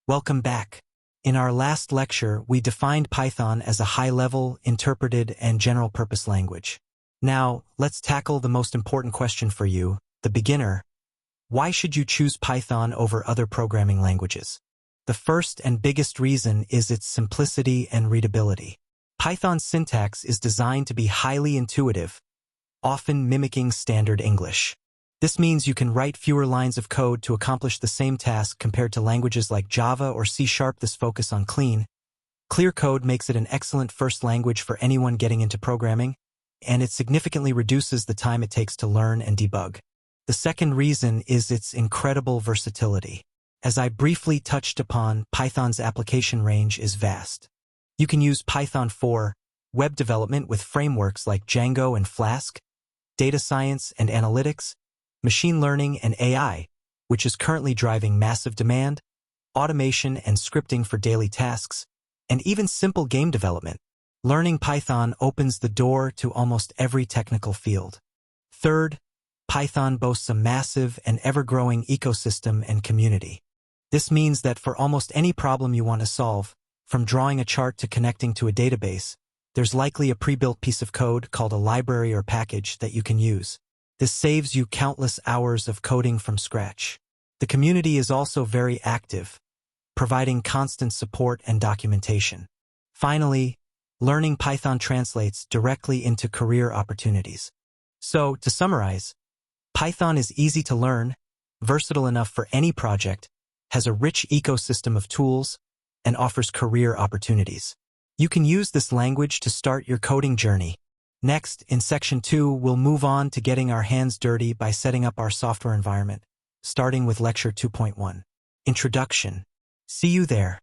Welcome back. In our last lecture, we defined Python as a high-level, interpreted, and general-purpose language. Now, let's tackle the most important question for you, the beginner. Why should you choose Python over other programming languages? The first and biggest reason is its simplicity and readability. Python's syntax is designed to be highly intuitive, often mimicking standard English. This means you can write fewer lines of code to accomplish the same task compared to languages like Java or C#. This focus on clear code makes it an excellent first language for anyone getting into programming, and it significantly reduces the time it takes to learn and debug. The second reason is its incredible versatility. As I briefly touched upon, Python's application range is vast. You can use Python for web development with frameworks like Django and Flask, data science and analytics, machine learning and AI, which is currently driving massive demand, automation and scripting for daily tasks, and even simple game development. Learning Python opens the door to almost every technical field. Third, Python boasts a massive and ever-growing ecosystem and community. This means that for almost any problem you want to solve, from drawing a chart to connecting to a database, there's likely a pre-built piece of code called a library or package that you can use. This saves you countless hours of coding from scratch. The community is also very active, providing constant support and documentation. Finally, learning Python translates directly into career opportunities. So, to summarize, Python is easy to learn, versatile enough for any project, has a rich ecosystem of tools, and offers career opportunities. You can use this language to start your coding journey. Next, in Section 2, we'll move on to getting our hands dirty by setting up our software environment, starting with Lecture 2.1. Introduction. See you there.